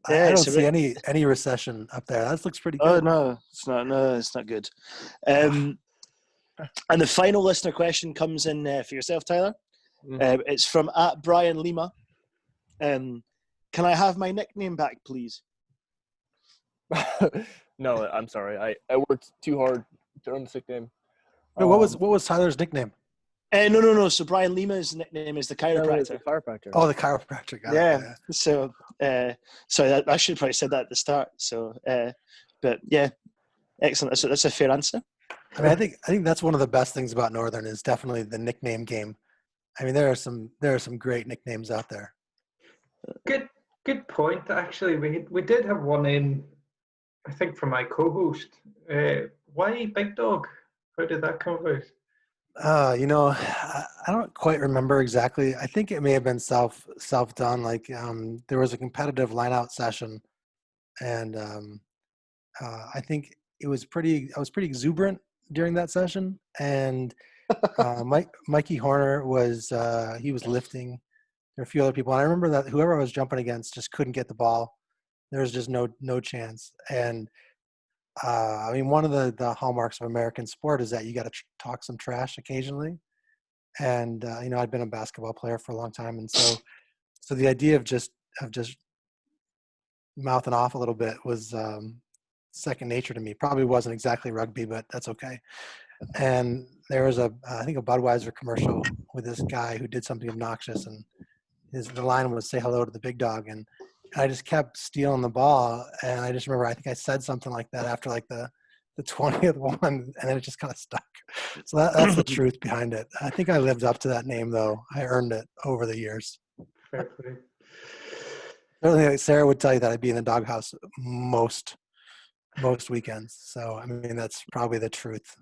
I don't see any recession up there. That looks pretty good. Oh no, it's not. No, it's not good. And the final listener question comes in for yourself, Tyler. It's from @Brian Lima. Can I have my nickname back, please? No, I'm sorry. I worked too hard to earn the nickname. Wait, what was Tyler's nickname? No. So Brian Lima's nickname is the chiropractor. The chiropractor. Oh, the chiropractor. Got yeah. It. Yeah. So, sorry, I should probably said that at the start. So, but yeah, excellent. That's a fair answer. I mean, I think that's one of the best things about Northern is definitely the nickname game. I mean, there are some great nicknames out there. Good point. Actually, we did have one in, I think, from my co-host. Why Big Dog? How did that come about? I don't quite remember exactly. I think it may have been self done. Like there was a competitive line-out session, and I think I was pretty exuberant during that session, and Mikey Horner was he was lifting. There were a few other people, and I remember that whoever I was jumping against just couldn't get the ball. There was just no chance. And I mean, one of the hallmarks of American sport is that you got to talk some trash occasionally. And you know, I'd been a basketball player for a long time, and so the idea of just mouthing off a little bit was second nature to me. Probably wasn't exactly rugby, but that's okay. And there was I think a Budweiser commercial with this guy who did something obnoxious, and the line was "Say hello to the big dog," and I just kept stealing the ball, and I just remember I think I said something like that after like the 20th one, and then it just kind of stuck. So that's the truth behind it. I think I lived up to that name, though. I earned it over the years. Fair play. Certainly, Sarah would tell you that I'd be in the doghouse most weekends. So I mean, that's probably the truth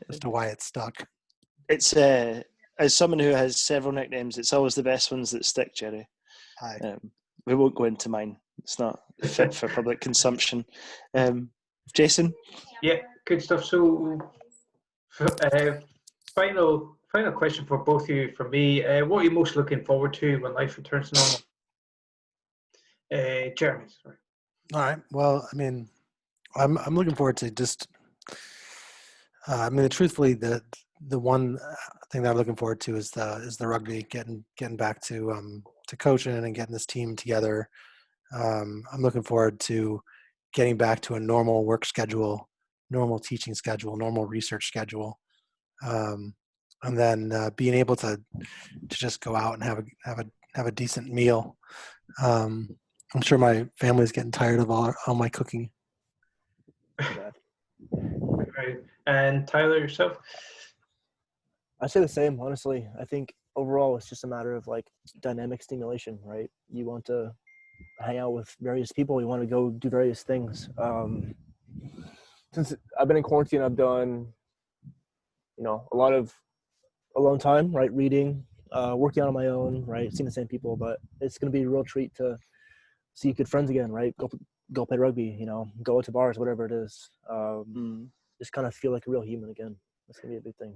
as to why it stuck. It's as someone who has several nicknames, it's always the best ones that stick, Jerry. Hi. We won't go into mine. It's not fit for public consumption. Jason? Yeah, good stuff. So, final question for both of you from me. What are you most looking forward to when life returns to normal? Jeremy, sorry. All right. Well, I mean, I'm looking forward to just. I mean, truthfully, the one thing that I'm looking forward to is the rugby, getting back to coaching and getting this team together. I'm looking forward to getting back to a normal work schedule, normal teaching schedule, normal research schedule, and then being able to just go out and have a decent meal. I'm sure my family's getting tired of all my cooking. Right. And Tyler, yourself? I say the same, honestly. I think overall it's just a matter of like dynamic stimulation, right? You want to hang out with various people. You want to go do various things. Since I've been in quarantine, I've done, a lot of alone time, right? Reading, working out on my own, right? Seeing the same people, but it's going to be a real treat to see good friends again, right? Go play rugby, go to bars, whatever it is. Just kind of feel like a real human again. That's going to be a big thing.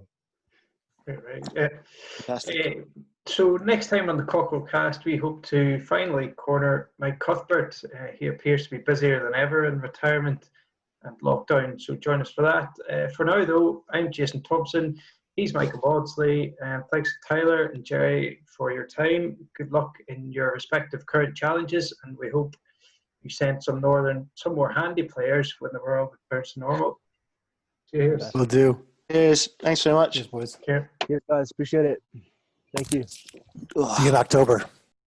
Right. Fantastic. So next time on the Cockerel cast, we hope to finally corner Mike Cuthbert. He appears to be busier than ever in retirement and lockdown, so join us for that. For now, though, I'm Jason Thompson. He's Michael Mawdsley. Thanks to Tyler and Jerry for your time. Good luck in your respective current challenges, and we hope you send some more handy players when the world returns to normal. Cheers. Will do. Cheers. Thanks very much. Cheers, boys. Cheers. Cheers, guys. Appreciate it. Thank you. See you in October.